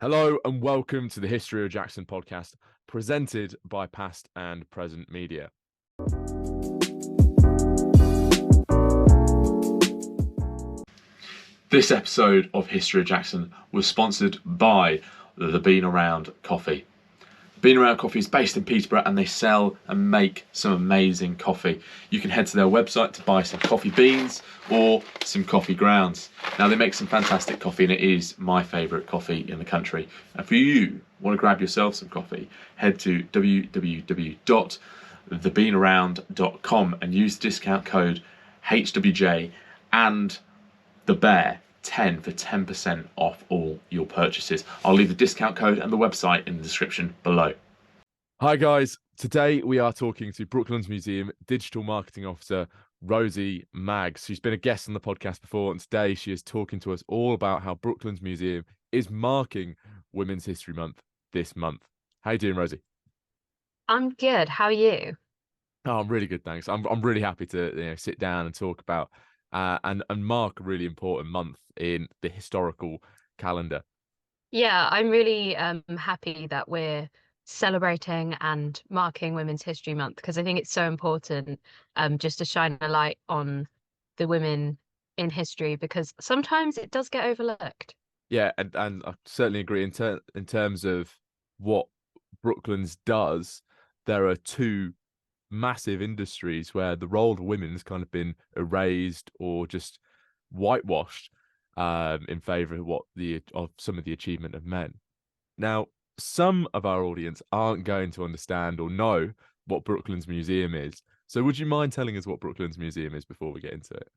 Hello and welcome to the History of Jackson podcast, presented by Past and Present Media. This episode of History of Jackson was sponsored by the Been Around Coffee. Been Around Coffee is based in Peterborough and they sell and make some amazing coffee. You can head to their website to buy some coffee beans or some coffee grounds. Now, they make some fantastic coffee and it is my favourite coffee in the country. And for you, want to grab yourself some coffee, head to www.thebeenaround.com and use the discount code HWJ and the Bear 10 for 10% off all your purchases. I'll leave the discount code and the website in the description below. Hi guys, today we are talking to Brooklands Museum Digital Marketing Officer Rosie Maggs. She's been a guest on the podcast before, and today she is talking to us all about how Brooklands Museum is marking Women's History Month this month. How you doing, Rosie? I'm good. How are you? Oh, I'm really good, thanks. I'm really happy to sit down and talk about and mark a really important month in the historical calendar. Yeah, I'm really happy that we're celebrating and marking Women's History Month because I think it's so important just to shine a light on the women in history because sometimes it does get overlooked. Yeah, and I certainly agree in terms of what Brooklands does. There are two massive industries where the role of women has kind of been erased or just whitewashed in favour of some of the achievement of men. Now, some of our audience aren't going to understand or know what Brooklands Museum is. So, would you mind telling us what Brooklands Museum is before we get into it?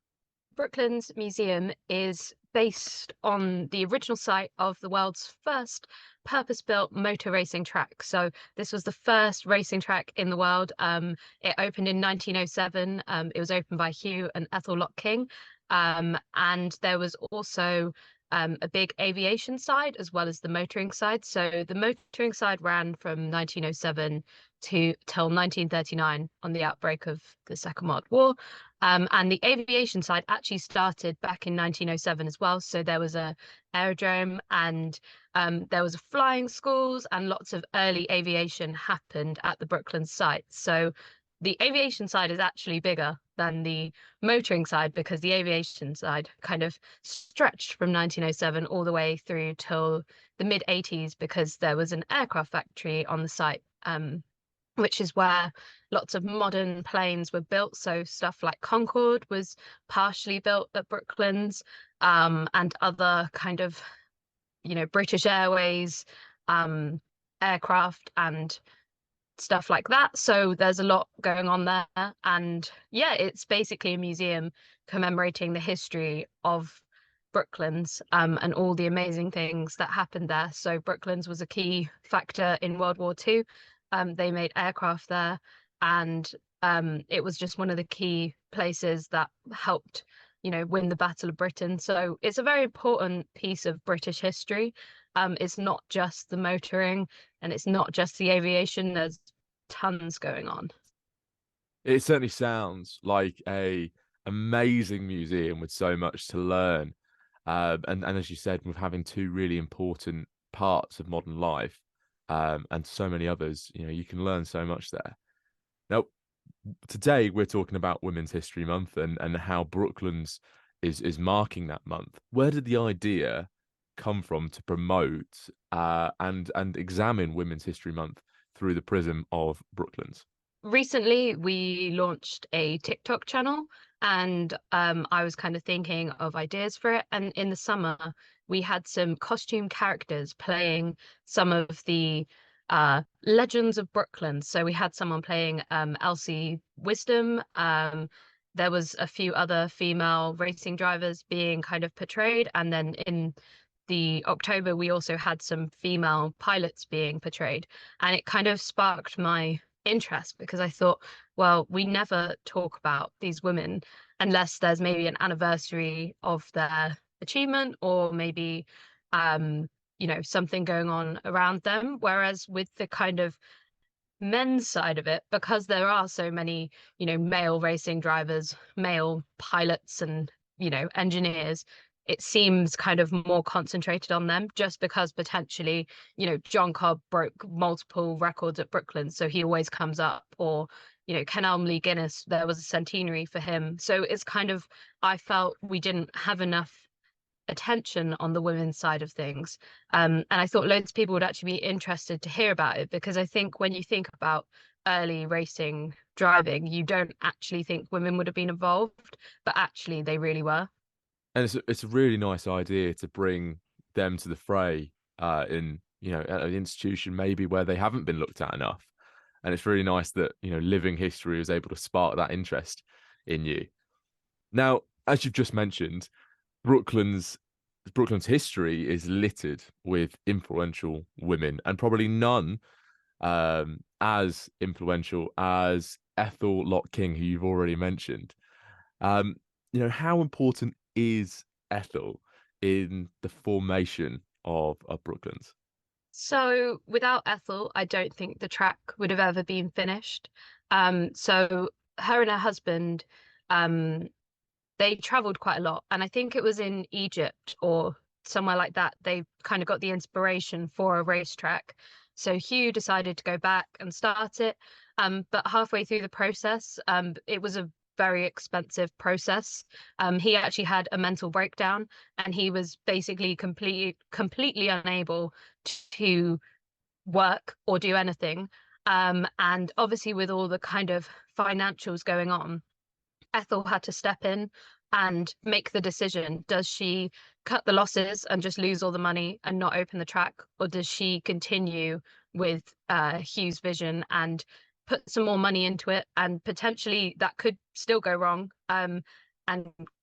Brooklands Museum is based on the original site of the world's first purpose-built motor racing track. So this was the first racing track in the world. It opened in 1907. It was opened by Hugh and Ethel Locke King. And there was also a big aviation side as well as the motoring side. So the motoring side ran from 1907 to till 1939 on the outbreak of the Second World War. And the aviation side actually started back in 1907 as well. So there was a aerodrome and there was a flying schools and lots of early aviation happened at the Brooklands site. So the aviation side is actually bigger than the motoring side because the aviation side kind of stretched from 1907 all the way through till the mid 80s because there was an aircraft factory on the site. Which is where lots of modern planes were built. So stuff like Concorde was partially built at Brooklands, and other kind of, British Airways aircraft and stuff like that. So there's a lot going on there. And yeah, it's basically a museum commemorating the history of Brooklands and all the amazing things that happened there. So Brooklands was a key factor in World War II. They made aircraft there, and it was just one of the key places that helped, win the Battle of Britain. So it's a very important piece of British history. It's not just the motoring and it's not just the aviation. There's tons going on. It certainly sounds like a amazing museum with so much to learn. And as you said, with having two really important parts of modern life, and so many others, you can learn so much there. Now, today we're talking about Women's History Month and how Brooklands is marking that month. Where did the idea come from to promote and examine Women's History Month through the prism of Brooklands? Recently, we launched a TikTok channel, and I was kind of thinking of ideas for it. And in the summer, we had some costume characters playing some of the legends of Brookland. So we had someone playing Elsie Wisdom. There was a few other female racing drivers being kind of portrayed, and then in the October, we also had some female pilots being portrayed, and it kind of sparked my interest because I thought, well, we never talk about these women unless there's maybe an anniversary of their achievement or maybe something going on around them. Whereas with the kind of men's side of it, because there are so many, male racing drivers, male pilots and, engineers, it seems kind of more concentrated on them just because potentially, John Cobb broke multiple records at Brooklands, so he always comes up, or, Ken Elmley Guinness, there was a centenary for him. So it's kind of, I felt we didn't have enough attention on the women's side of things. And I thought loads of people would actually be interested to hear about it because I think when you think about early racing driving, you don't actually think women would have been involved, but actually they really were. And it's a really nice idea to bring them to the fray in at an institution maybe where they haven't been looked at enough. And it's really nice that living history was able to spark that interest in you. Now, as you've just mentioned, Brookland's Brookland's history is littered with influential women, and probably none as influential as Ethel Locke King, who you've already mentioned. Um, how important is Ethel in the formation of Brooklands? So without Ethel, I don't think the track would have ever been finished. So her and her husband, um, they traveled quite a lot, and I think it was in Egypt or somewhere like that. They kind of got the inspiration for a racetrack. So Hugh decided to go back and start it. But halfway through the process, it was a very expensive process. He actually had a mental breakdown, and he was basically completely unable to work or do anything. And obviously, with all the kind of financials going on, Ethel had to step in and make the decision. Does she cut the losses and just lose all the money and not open the track, or does she continue with Hugh's vision and put some more money into it? And potentially that could still go wrong, and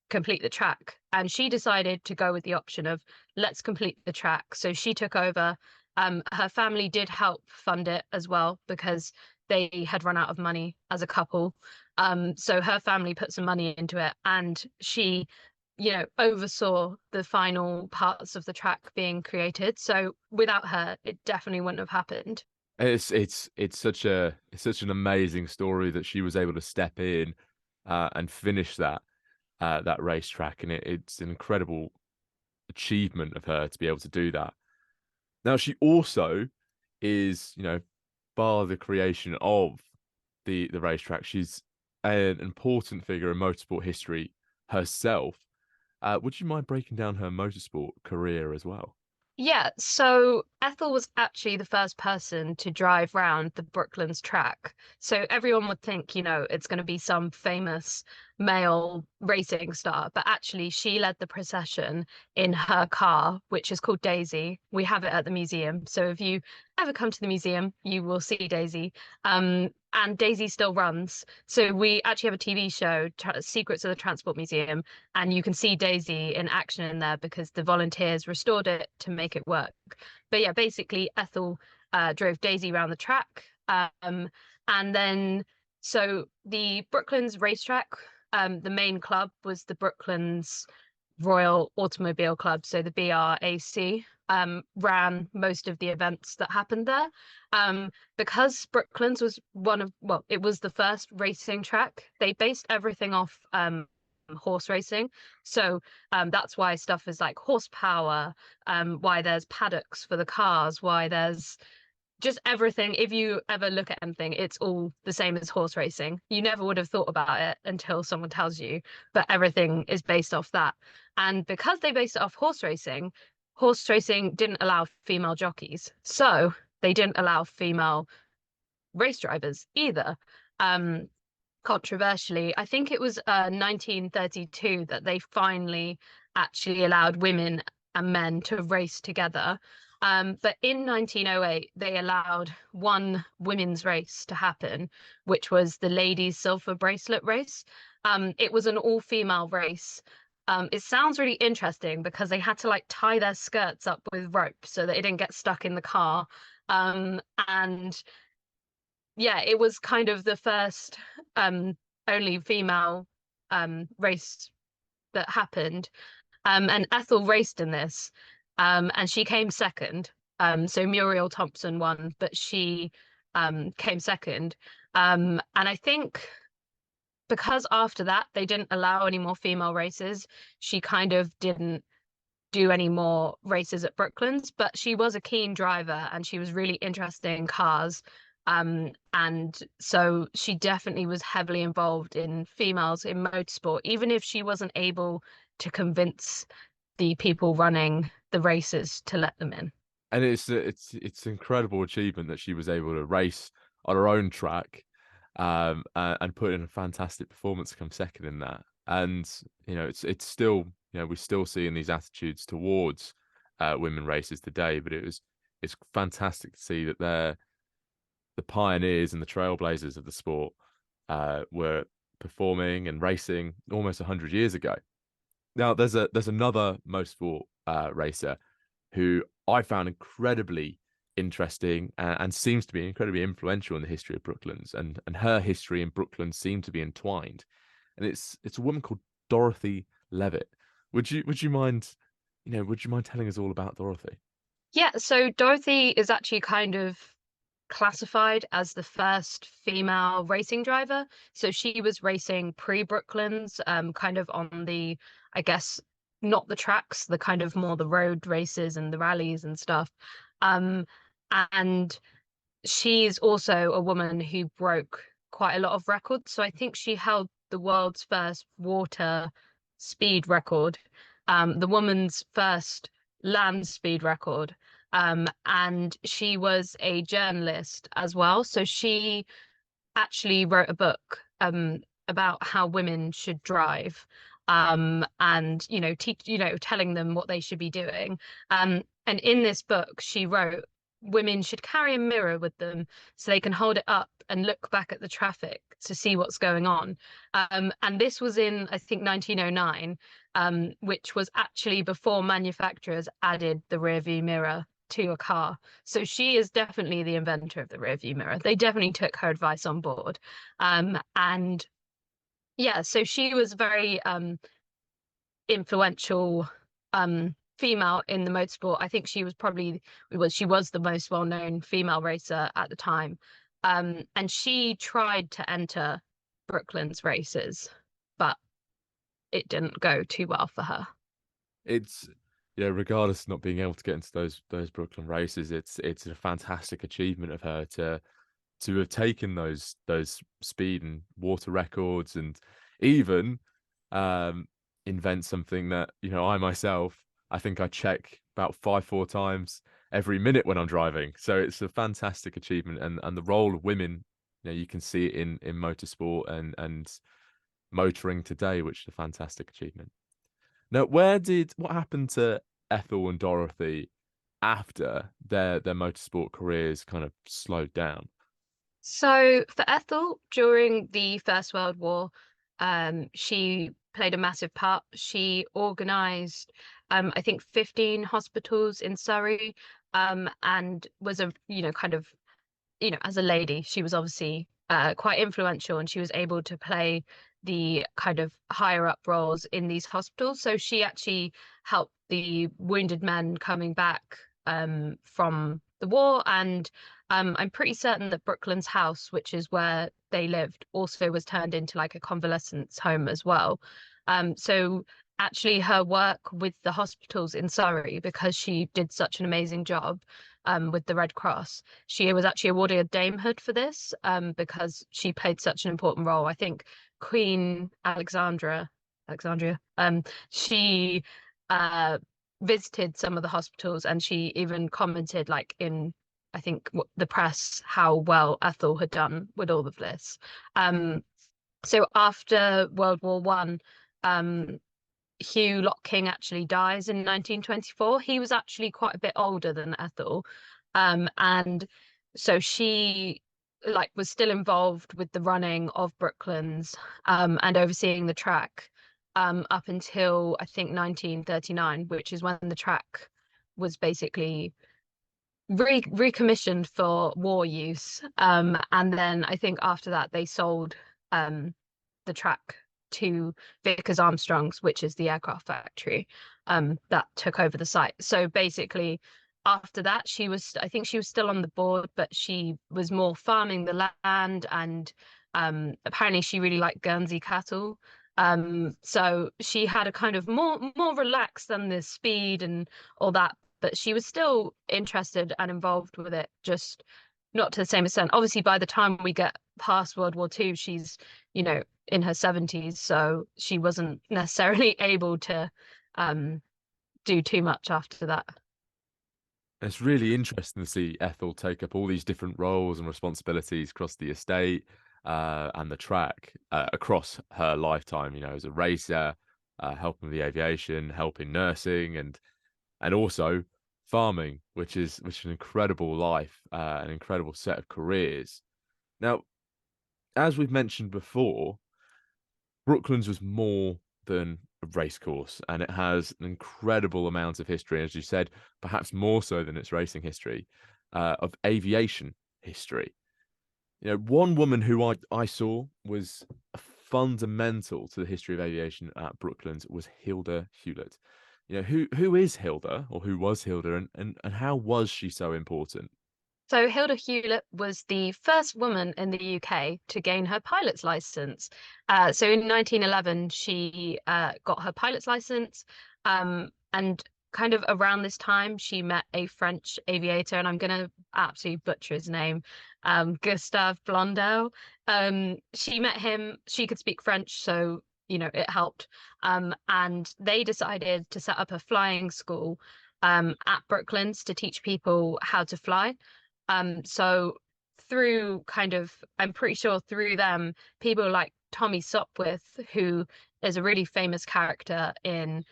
complete the track. And she decided to go with the option of let's complete the track. So she took over. Her family did help fund it as well because they had run out of money as a couple. So her family put some money into it, and she, oversaw the final parts of the track being created. So without her, it definitely wouldn't have happened. It's such an amazing story that she was able to step in and finish that racetrack, and it's an incredible achievement of her to be able to do that. Now, she also is, bar the creation of the racetrack, she's an important figure in motorsport history herself. Would you mind breaking down her motorsport career as well? Yeah, so Ethel was actually the first person to drive round the Brooklands track. So everyone would think, it's going to be some famous male racing star, but actually she led the procession in her car, which is called Daisy. We have it at the museum. So if you ever come to the museum, you will see Daisy. And Daisy still runs. So we actually have a TV show, Secrets of the Transport Museum, and you can see Daisy in action in there because the volunteers restored it to make it work. But yeah, basically Ethel drove Daisy around the track. And then so the Brooklands racetrack, the main club was the Brooklands Royal Automobile Club, so the BRAC, ran most of the events that happened there. Because Brooklands was it was the first racing track, they based everything off horse racing. So that's why stuff is like horsepower, why there's paddocks for the cars, why there's just everything. If you ever look at anything, it's all the same as horse racing. You never would have thought about it until someone tells you, but everything is based off that. And because they based it off horse racing didn't allow female jockeys. So they didn't allow female race drivers either. Um, Controversially, I think it was 1932 that they finally actually allowed women and men to race together. But in 1908, they allowed one women's race to happen, which was the ladies' silver bracelet race. It was an all-female race. It sounds really interesting because they had to like tie their skirts up with rope so that it didn't get stuck in the car. And yeah, it was kind of the first only female race that happened. And Ethel raced in this, and she came second. So Muriel Thompson won, but she came second. And I think because after that they didn't allow any more female races, she kind of didn't do any more races at Brooklands, but she was a keen driver and she was really interested in cars. And so she definitely was heavily involved in females in motorsport, even if she wasn't able to convince the people running the races to let them in. And it's an incredible achievement that she was able to race on her own track, and put in a fantastic performance to come second in that. And it's still, we're still seeing these attitudes towards women races today, but it's fantastic to see that they're the pioneers and the trailblazers of the sport, were performing and racing almost 100 years ago. Now, there's another motorsport racer who I found incredibly interesting, and seems to be incredibly influential in the history of Brooklands, and her history in Brooklands seem to be entwined. And it's a woman called Dorothy Levitt. Would you mind, would you mind telling us all about Dorothy? Yeah, so Dorothy is actually kind of classified as the first female racing driver. So she was racing pre-Brooklands, kind of on the, I guess, not the tracks, the kind of more the road races and the rallies and stuff. Um, and she's also a woman who broke quite a lot of records. So I think she held the world's first water speed record, the woman's first land speed record. And she was a journalist as well. So she actually wrote a book about how women should drive, and teach, telling them what they should be doing. And in this book, she wrote women should carry a mirror with them so they can hold it up and look back at the traffic to see what's going on. And this was in, I think, 1909, which was actually before manufacturers added the rear view mirror to a car. So she is definitely the inventor of the rear view mirror. They definitely took her advice on board. And yeah, so she was very influential female in the motorsport. I think she was the most well-known female racer at the time. And she tried to enter Brooklands races, but it didn't go too well for her. It's regardless of not being able to get into those Brooklyn races, it's a fantastic achievement of her to have taken those speed and water records, and even um invent something that I myself, I think I check about 4 times every minute when I'm driving. So it's a fantastic achievement, and the role of women, you can see it in motorsport and motoring today, which is a fantastic achievement. Now, what happened to Ethel and Dorothy after their motorsport careers kind of slowed down? So for Ethel, during the First World War, she played a massive part. She organized, I think, 15 hospitals in Surrey, and was a, kind of, as a lady, she was obviously quite influential, and she was able to play the kind of higher up roles in these hospitals. So she actually helped the wounded men coming back from the war. And I'm pretty certain that Brooklands House, which is where they lived, also was turned into like a convalescence home as well. So actually her work with the hospitals in Surrey, because she did such an amazing job with the Red Cross, she was actually awarded a damehood for this, because she played such an important role. I think Queen Alexandria, she uh, visited some of the hospitals, and she even commented, like in, I think, the press, how well Ethel had done with all of this. So after World War One, Hugh Lock-King actually dies in 1924. He was actually quite a bit older than Ethel. And so she like was still involved with the running of Brooklands, and overseeing the track, up until I think 1939, which is when the track was basically recommissioned for war use. And then I think after that they sold the track to Vickers Armstrongs, which is the aircraft factory, that took over the site. So basically, after that, I think she was still on the board, but she was more farming the land, and apparently she really liked Guernsey cattle. So she had a kind of more relaxed than the speed and all that, but she was still interested and involved with it, just not to the same extent. Obviously, by the time we get past World War II, she's, in her 70s, so she wasn't necessarily able to um do too much after that. It's really interesting to see Ethel take up all these different roles and responsibilities across the estate and the track across her lifetime. You know, as a racer, helping with the aviation, helping nursing, and also farming, which is an incredible life, an incredible set of careers. Now, as we've mentioned before, Brooklands was more than a race course, and it has an incredible amount of history, as you said, perhaps more so than its racing history, of aviation history. You know, one woman who I saw was fundamental to the history of aviation at Brooklands was Hilda Hewlett. You know, who is Hilda, or who was Hilda, and how was she so important? So Hilda Hewlett was the first woman in the UK to gain her pilot's license. So in 1911, she got her pilot's license, and kind of around this time, she met a French aviator, and I'm going to absolutely butcher his name, Gustave Blondel. She met him. She could speak French, so it helped. And they decided to set up a flying school at Brooklands to teach people how to fly. So through kind of, I'm pretty sure through them, people like Tommy Sopwith, who is a really famous character in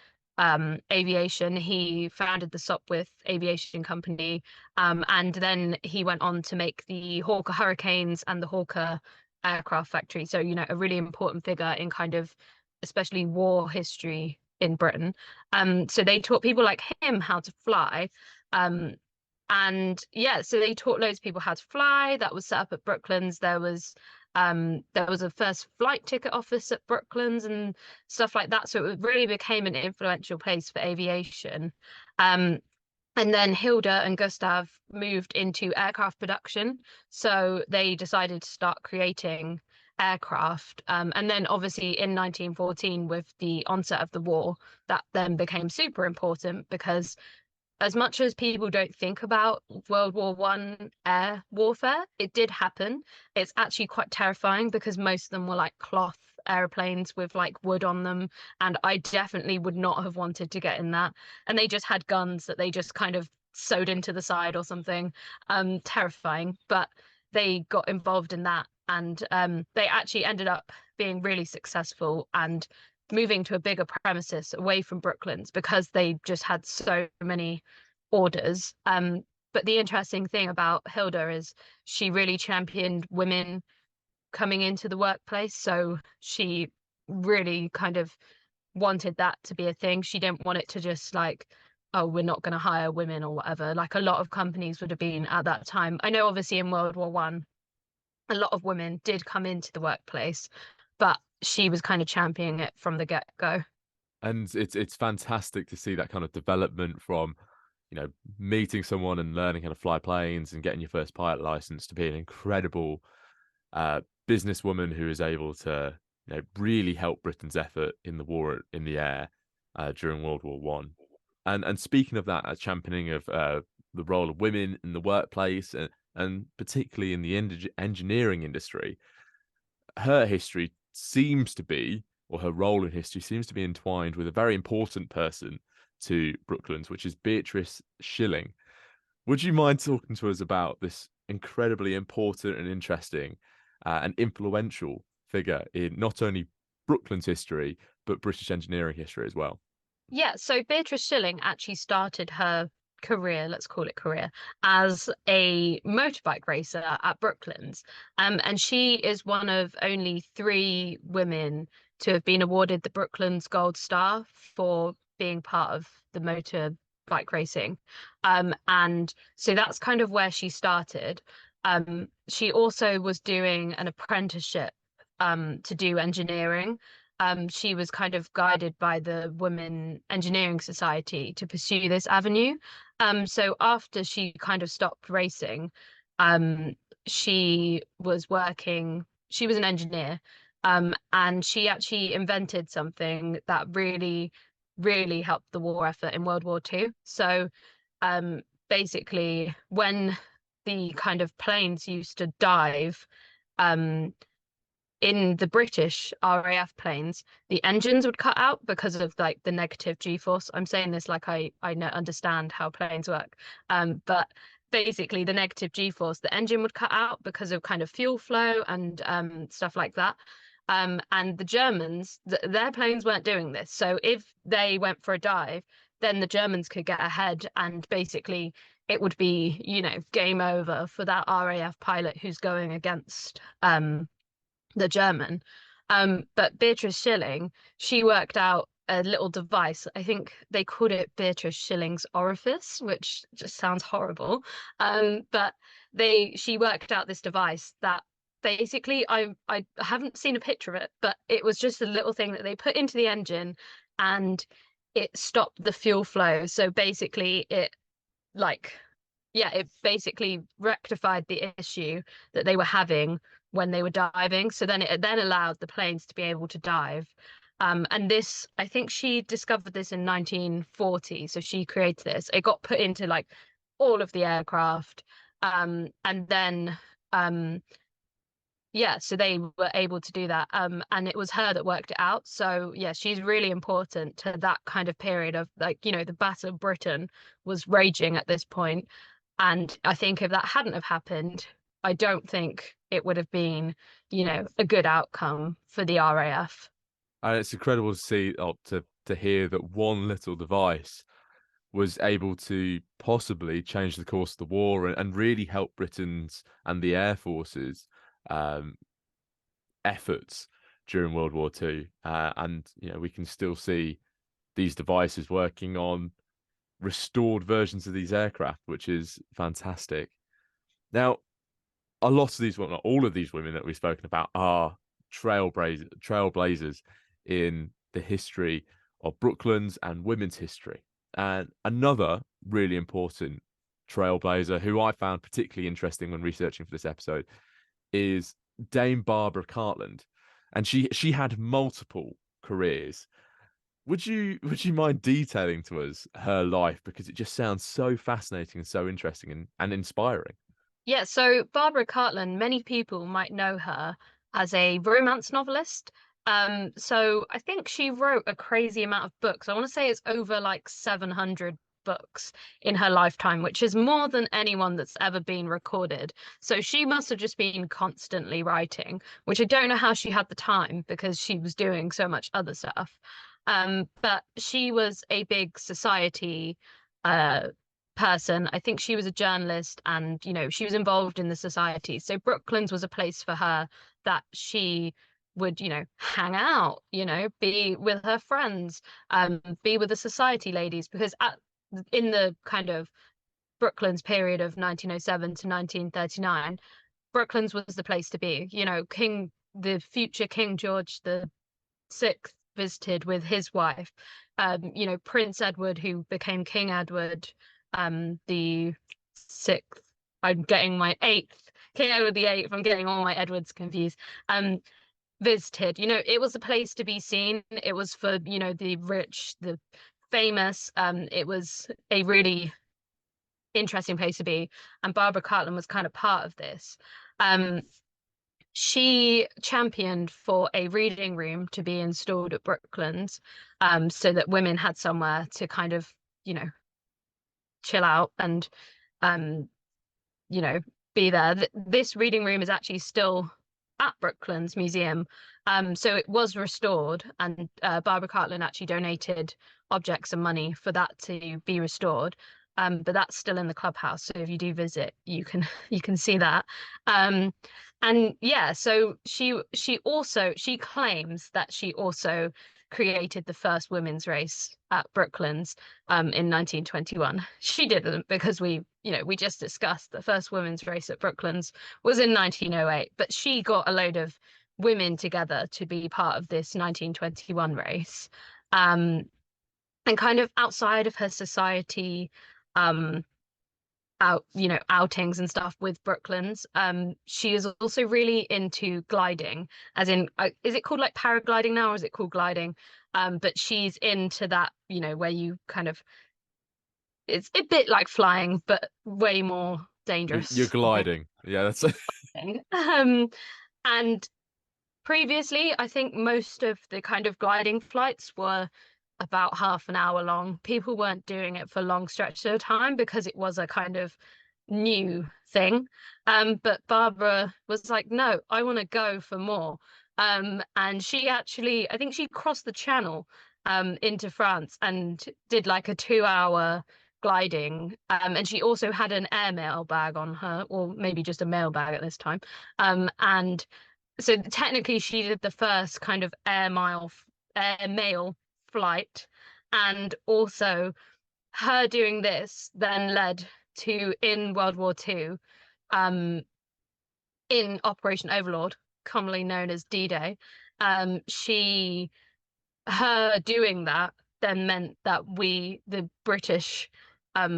aviation. He founded the Sopwith Aviation Company, and then he went on to make the Hawker Hurricanes and the Hawker Aircraft Factory. So, a really important figure in kind of especially war history in Britain. So they taught people like him how to fly. Um, and yeah, so they taught loads of people how to fly. That was set up at Brooklands. There was a first flight ticket office at Brooklands and stuff like that. So it really became an influential place for aviation. Um, and then Hilda and Gustav moved into aircraft production. So they decided to start creating aircraft. And then obviously in 1914, with the onset of the war, that then became super important because as much as people don't think about World War One air warfare, it did happen. It's actually quite terrifying because most of them were like cloth airplanes with like wood on them, and I definitely would not have wanted to get in that. And they just had guns that they just kind of sewed into the side or something. Terrifying, but they got involved in that, and they actually ended up being really successful and moving to a bigger premises away from Brooklands because they just had so many orders. But the interesting thing about Hilda is she really championed women coming into the workplace. So she really kind of wanted that to be a thing. She didn't want it to just like, oh, we're not going to hire women or whatever, like a lot of companies would have been at that time. I know obviously in World War One, a lot of women did come into the workplace, but she was kind of championing it from the get-go. And it's fantastic to see that kind of development from, you know, meeting someone and learning how to fly planes and getting your first pilot license to be an incredible businesswoman who is able to, really help Britain's effort in the war in the air during World War One. And speaking of that, championing of the role of women in the workplace and particularly in the engineering industry, her history seems to be, or her role in history seems to be entwined with a very important person to Brooklands, which is Beatrice Shilling. Would you mind talking to us about this incredibly important and interesting and influential figure in not only Brooklands history, but British engineering history as well? Yeah, so Beatrice Shilling actually started her career, let's call it career, as a motorbike racer at Brooklands. And she is one of only three women to have been awarded the Brooklands Gold Star for being part of the motorbike racing. And so that's kind of where she started. She also was doing an apprenticeship to do engineering. She was kind of guided by the Women Engineering Society to pursue this avenue. So after she kind of stopped racing, um, she was working, she was an engineer, And she actually invented something that really, really helped the war effort in World War II. So um, basically, when the kind of planes used to dive, um, in the British RAF planes, the engines would cut out because of like the negative G-force. I'm saying this like I know, understand how planes work, but basically the negative G-force, the engine would cut out because of kind of fuel flow and stuff like that. And the Germans, their planes weren't doing this. So if they went for a dive, then the Germans could get ahead and basically it would be, game over for that RAF pilot who's going against the German. But Beatrice Schilling, she worked out a little device. I think they called it Beatrice Schilling's orifice, which just sounds horrible. But she worked out this device that basically I haven't seen a picture of it, but it was just a little thing that they put into the engine and it stopped the fuel flow. So basically like it basically rectified the issue that they were having when they were diving. So then it then allowed the planes to be able to dive. And this, I think she discovered this in 1940. So she created this. It got put into like all of the aircraft. And then yeah, so they were able to do that. And it was her that worked it out. So yeah, she's really important to that kind of period of like, the Battle of Britain was raging at this point. And I think if that hadn't have happened, I don't think it would have been, a good outcome for the RAF. And it's incredible to see, to hear that one little device was able to possibly change the course of the war and really help Britain's and the Air Force's um, efforts during World War II. And we can still see these devices working on restored versions of these aircraft, which is fantastic. Now, a lot of these, well, not all of these women that we've spoken about are trailblazers in the history of Brooklands and women's history. And another really important trailblazer who I found particularly interesting when researching for this episode is Dame Barbara Cartland. And she had multiple careers. Would you mind detailing to us her life, because it just sounds so fascinating and so interesting and inspiring? Yeah, so Barbara Cartland, many people might know her as a romance novelist. So I think she wrote a crazy amount of books. I want to say it's over like 700 books in her lifetime, which is more than anyone that's ever been recorded. So she must have just been constantly writing, which I don't know how she had the time because she was doing so much other stuff. But she was a big society uh person. I think she was a journalist and, she was involved in the society. So Brooklands was a place for her that she would, hang out, be with her friends, be with the society ladies, because in the kind of Brooklands period of 1907 to 1939, Brooklands was the place to be. The future King George the Sixth visited with his wife. Prince Edward, who became King Edward, the sixth. I'm getting my eighth. King Edward the Eighth. I'm getting all my Edwards confused. Visited. It was a place to be seen. It was for, the rich, the famous. It was a really interesting place to be. And Barbara Cartland was kind of part of this. Um, she championed for a reading room to be installed at Brooklands, so that women had somewhere to kind of, chill out and, um, you know, be there. This reading room is actually still at Brooklands Museum. So it was restored, and Barbara Cartland actually donated objects and money for that to be restored. But that's still in the clubhouse. So if you do visit, you can see that. Um, and yeah, so she claims that she also created the first women's race at Brooklands in 1921. She didn't, because we just discussed the first women's race at Brooklands was in 1908, but she got a load of women together to be part of this 1921 race. And kind of outside of her society, um, outings and stuff with Brooklands. She is also really into gliding, as in, is it called like paragliding now, or is it called gliding? But she's into that, where you kind of, it's a bit like flying, but way more You're dangerous for gliding. Yeah, that's me. And previously, I think most of the kind of gliding flights were about half an hour long. People weren't doing it for long stretches of time because it was a kind of new thing. But Barbara was like, no, I want to go for more. And she actually, I think she crossed the channel into France and did like a 2 hour gliding. And she also had an airmail bag on her, or maybe just a mail bag at this time. And so technically she did the first kind of air mail flight, and also her doing this then led to, in World War II, um in Operation Overlord, commonly known as D-Day. She Her doing that then meant that the British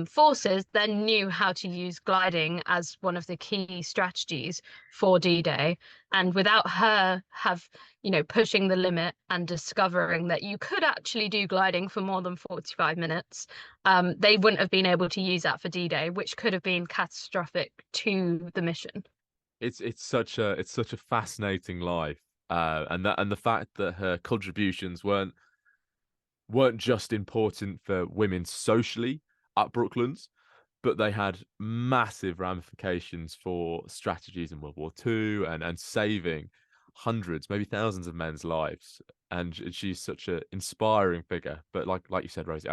forces, then knew how to use gliding as one of the key strategies for D-Day. And without her pushing the limit and discovering that you could actually do gliding for more than 45 minutes, they wouldn't have been able to use that for D-Day, which could have been catastrophic to the mission. it's such a fascinating life. And the fact that her contributions weren't just important for women socially at Brooklands, but they had massive ramifications for strategies in World War II and saving hundreds, maybe thousands of men's lives. And she's such an inspiring figure. But like you said, Rosie,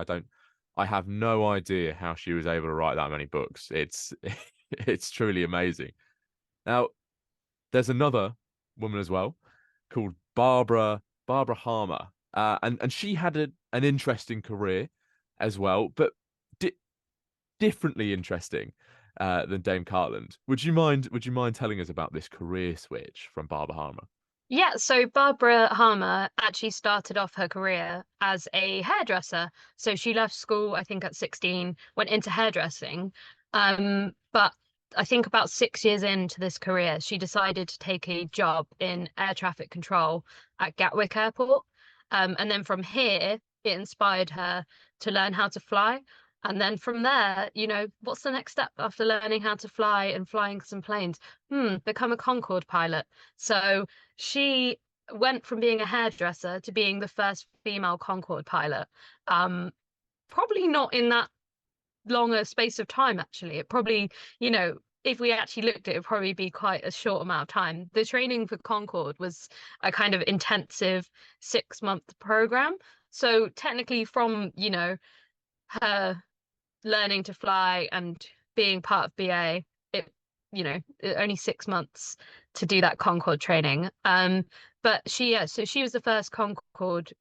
I have no idea how she was able to write that many books. It's it's truly amazing. Now, there's another woman as well called Barbara Harmer, and she had an interesting career as well, but di differently interesting than Dame Cartland. Would you mind telling us about this career switch from Barbara Harmer? Yeah, so Barbara Harmer actually started off her career as a hairdresser. So she left school, I think, at 16, went into hairdressing. But I think about 6 years into this career, she decided to take a job in air traffic control at Gatwick Airport. And then from here, it inspired her to learn how to fly. And then from there, what's the next step after learning how to fly and flying some planes? Become a Concorde pilot. So she went from being a hairdresser to being the first female Concorde pilot. Um, Probably not in that long a space of time, actually. It probably, if we actually looked at it, it'd probably be quite a short amount of time. The training for Concorde was a kind of intensive 6-month program. So technically from, her learning to fly and being part of BA, only 6 months to do that Concorde training. But so she was the first Concorde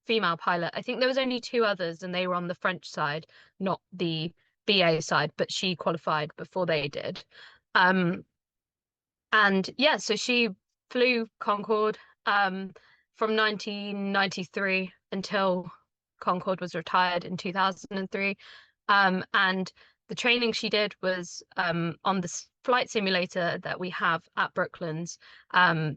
female pilot. I think there was only two others, and they were on the French side, not the BA side, but she qualified before they did. Um, and yeah, so she flew Concorde from 1993 until Concorde was retired in 2003. And the training she did was on the flight simulator that we have at Brooklands.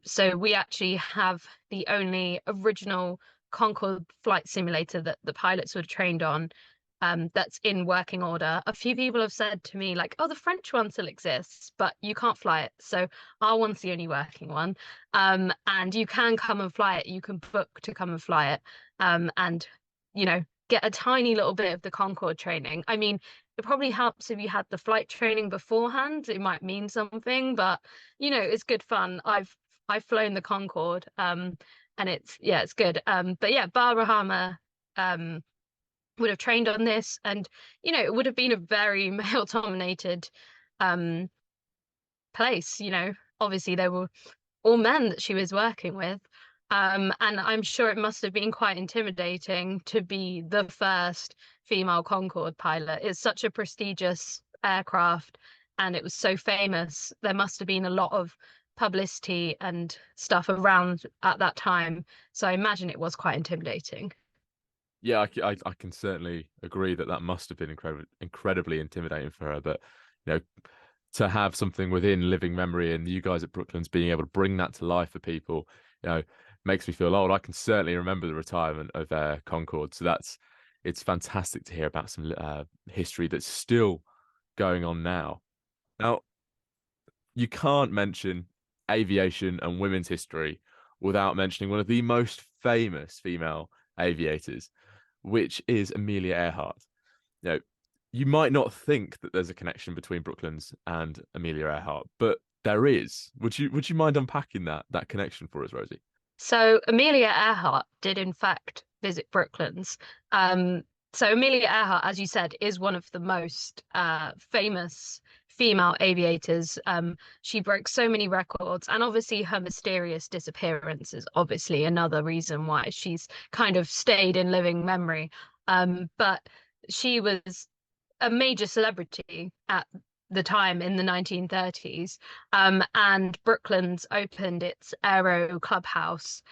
So we actually have the only original Concorde flight simulator that the pilots were trained on, that's in working order. A few people have said to me, like, oh, the French one still exists, but you can't fly it. So our one's the only working one. And you can come and fly it. You can book to come and fly it. And, get a tiny little bit of the Concorde training. I mean, it probably helps if you had the flight training beforehand. It might mean something, but it's good fun. I've flown the Concorde, and it's good. But yeah, Barbara Harmer would have trained on this, and it would have been a very male dominated um place. Obviously they were all men that she was working with. And I'm sure it must have been quite intimidating to be the first female Concorde pilot. It's such a prestigious aircraft, and it was so famous. There must have been a lot of publicity and stuff around at that time. So I imagine it was quite intimidating. Yeah, I can certainly agree that that must have been incredibly intimidating for her. But you know, to have something within living memory and you guys at Brooklands being able to bring that to life for people, you know, makes me feel old. I can certainly remember the retirement of Concorde. So it's fantastic to hear about some history that's still going on now. Now, you can't mention aviation and women's history without mentioning one of the most famous female aviators, which is Amelia Earhart. You know, you might not think that there's a connection between Brooklands and Amelia Earhart, but there is. Would you mind unpacking that connection for us, Rosie? So Amelia Earhart did in fact visit Brooklands. Um, so Amelia Earhart, as you said, is one of the most famous female aviators. She broke so many records, and obviously her mysterious disappearance is obviously another reason why she's kind of stayed in living memory. But she was a major celebrity at the time in the 1930s. And Brooklands opened its Aero Clubhouse.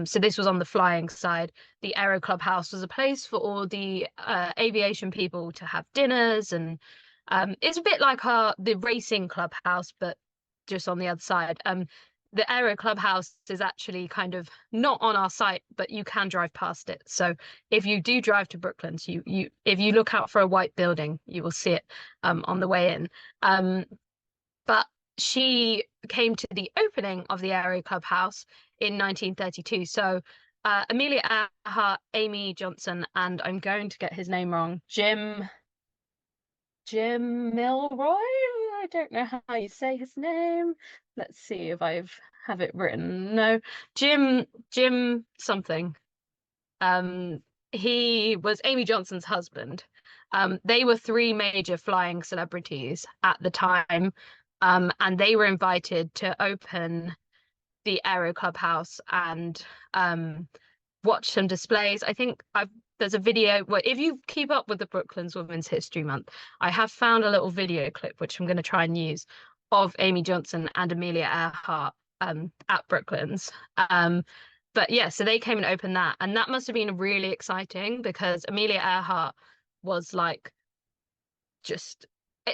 So this was on the flying side. The Aero Clubhouse was a place for all the aviation people to have dinners, and it's a bit like the racing clubhouse, but just on the other side. The Aero Clubhouse is actually kind of not on our site, but you can drive past it. So if you do drive to Brooklands, you if you look out for a white building, you will see it on the way in. Um, but she came to the opening of the Aero Clubhouse in 1932. So Amelia Earhart, Amy Johnson, and I'm going to get his name wrong, Jim Milroy. I don't know how you say his name. Let's see if I've have it written. No, Jim something. Um, he was Amy Johnson's husband. They were three major flying celebrities at the time, and they were invited to open the Aero Clubhouse and watch some displays. I think there's a video. Well, if you keep up with the Brooklands Women's History Month, I have found a little video clip which I'm going to try and use of Amy Johnson and Amelia Earhart at Brooklands. But yeah, so they came and opened that, and that must have been really exciting because Amelia Earhart was like just.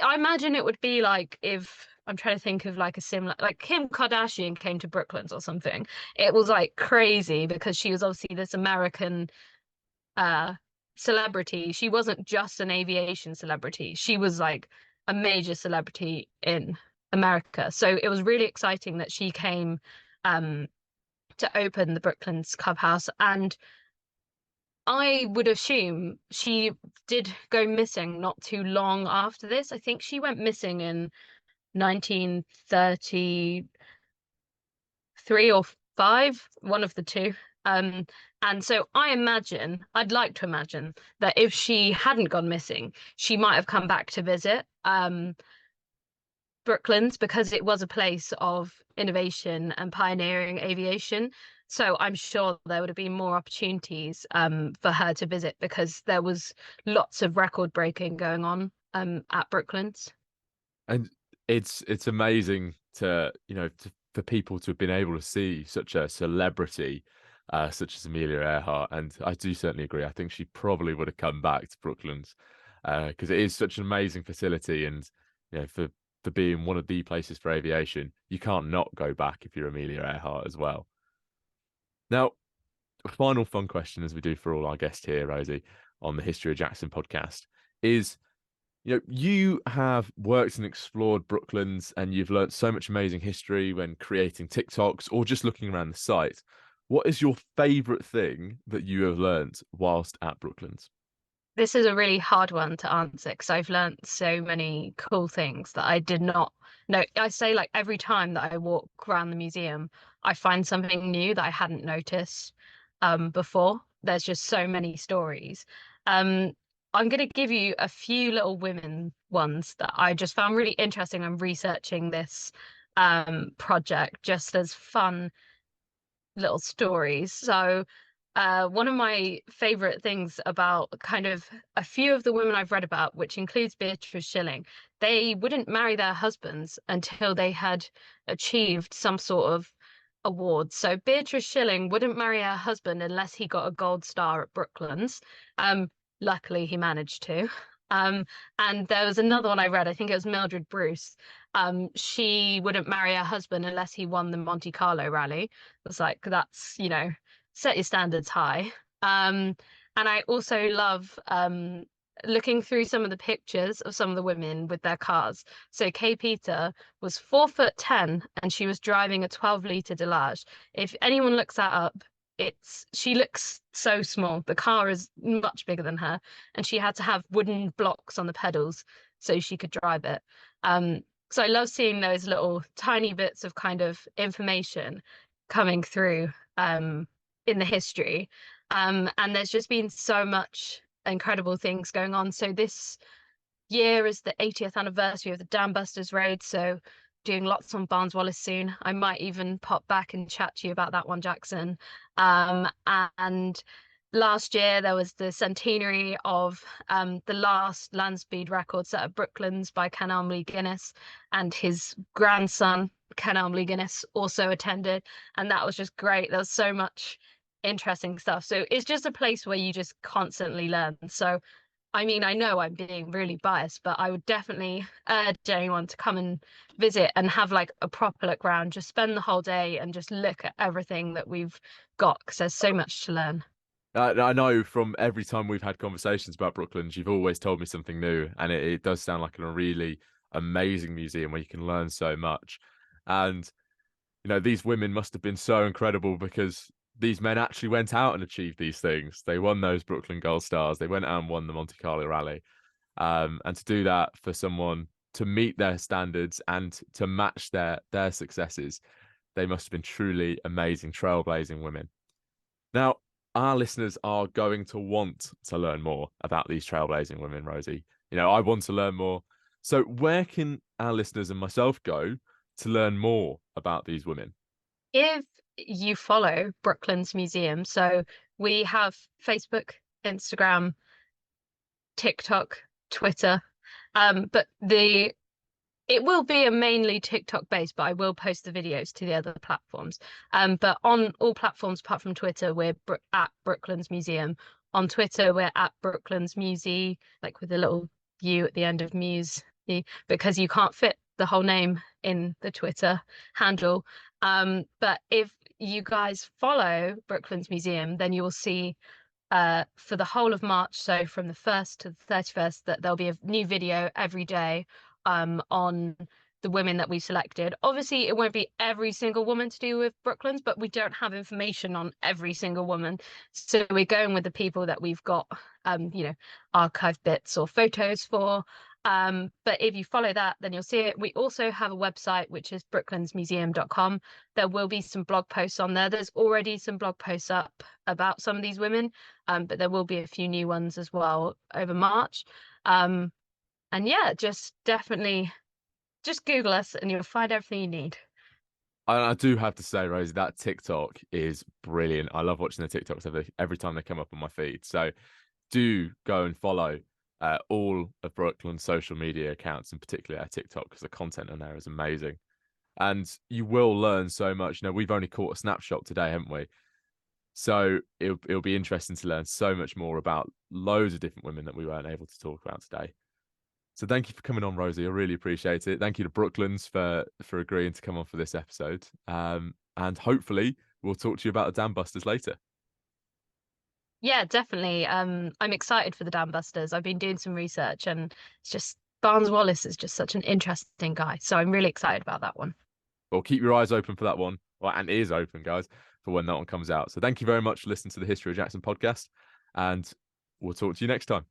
I imagine it would be like if I'm trying to think of like a similar, like Kim Kardashian came to Brooklands or something. It was like crazy because she was obviously this American uh celebrity. She wasn't just an aviation celebrity. She was like a major celebrity in America. So it was really exciting that she came um to open the Brooklands Clubhouse. And I would assume she did go missing not too long after this. I think she went missing in 1933 or five, one of the two. Um, and so I'd like to imagine that if she hadn't gone missing, she might have come back to visit Brooklands because it was a place of innovation and pioneering aviation. So I'm sure there would have been more opportunities for her to visit because there was lots of record breaking going on at Brooklands. And it's amazing to for people to have been able to see such a celebrity such as Amelia Earhart. And I do certainly agree. I think she probably would have come back to Brooklands because it is such an amazing facility, and for being one of the places for aviation, you can't not go back if you're Amelia Earhart as well. Now, final fun question, as we do for all our guests here, Rosie, on the History of Jackson podcast, is you have worked and explored Brooklands and you've learned so much amazing history when creating TikToks or just looking around the site. What is your favorite thing that you have learned whilst at Brooklands? This is a really hard one to answer because I've learned so many cool things that I did not know. I say like every time that I walk around the museum, I find something new that I hadn't noticed before. There's just so many stories. Um, I'm going to give you a few little women ones that I just found really interesting. I'm researching this project just as fun little stories. So, one of my favorite things about kind of a few of the women I've read about, which includes Beatrice Schilling, they wouldn't marry their husbands until they had achieved some sort of awards. So Beatrice Schilling wouldn't marry her husband unless he got a gold star at Brooklands. Um, Luckily he managed to. Um, and there was another one I read, I think it was Mildred Bruce. She wouldn't marry her husband unless he won the Monte Carlo rally. It's like that's, set your standards high. And I also love looking through some of the pictures of some of the women with their cars. So Kay Peter was 4'10" and she was driving a 12-liter Delage. If anyone looks that up, she looks so small. The car is much bigger than her, and she had to have wooden blocks on the pedals so she could drive it. So I love seeing those little tiny bits of kind of information coming through in the history. And there's just been so much incredible things going on. So this year is the 80th anniversary of the Dam Busters Road. So doing lots on Barnes Wallis soon. I might even pop back and chat to you about that one, Jackson. And last year there was the centenary of the last land speed record set at Brooklands by Ken Armley Guinness, and his grandson Ken Armley Guinness also attended, and that was just great. There was so much interesting stuff. So it's just a place where you just constantly learn. So I mean, I know I'm being really biased, but I would definitely urge anyone to come and visit and have like a proper look around. Just spend the whole day and just look at everything that we've got because there's so much to learn. I know from every time we've had conversations about Brooklands, you've always told me something new, and it does sound like a really amazing museum where you can learn so much. And these women must have been so incredible because these men actually went out and achieved these things. They won those Brooklyn Gold Stars. They went out and won the Monte Carlo Rally. And to do that for someone to meet their standards and to match their successes, they must have been truly amazing, trailblazing women. Now, our listeners are going to want to learn more about these trailblazing women, Rosie. I want to learn more. So where can our listeners and myself go to learn more about these women? If you follow Brooklands Museum, so we have Facebook, Instagram, TikTok, Twitter, but it will be a mainly TikTok based, but I will post the videos to the other platforms. But on all platforms apart from Twitter, we're at Brooklands Museum. On Twitter, we're at Brooklands Musee, like with a little U at the end of Muse, because you can't fit the whole name in the Twitter handle. But if you guys follow Brooklands Museum, then you will see for the whole of March, so from the 1st to the 31st, that there'll be a new video every day on the women that we selected. Obviously, it won't be every single woman to do with Brooklands, but we don't have information on every single woman. So we're going with the people that we've got, archive bits or photos for. But if you follow that, then you'll see it. We also have a website, which is brooklandsmuseum.com. There will be some blog posts on there. There's already some blog posts up about some of these women, but there will be a few new ones as well over March. And yeah, just definitely just Google us and you'll find everything you need. I do have to say, Rosie, that TikTok is brilliant. I love watching the TikToks every time they come up on my feed. So do go and follow all of Brookland's social media accounts, and particularly our TikTok, because the content on there is amazing. And you will learn so much. We've only caught a snapshot today, haven't we? So it'll be interesting to learn so much more about loads of different women that we weren't able to talk about today. So thank you for coming on, Rosie. I really appreciate it. Thank you to Brooklands for agreeing to come on for this episode. And hopefully we'll talk to you about the Dam Busters later. Yeah, definitely. I'm excited for the Dam Busters. I've been doing some research and it's just Barnes Wallis is just such an interesting guy. So I'm really excited about that one. Well, keep your eyes open for that one, and ears open, guys, for when that one comes out. So thank you very much for listening to the History of Jackson podcast, and we'll talk to you next time.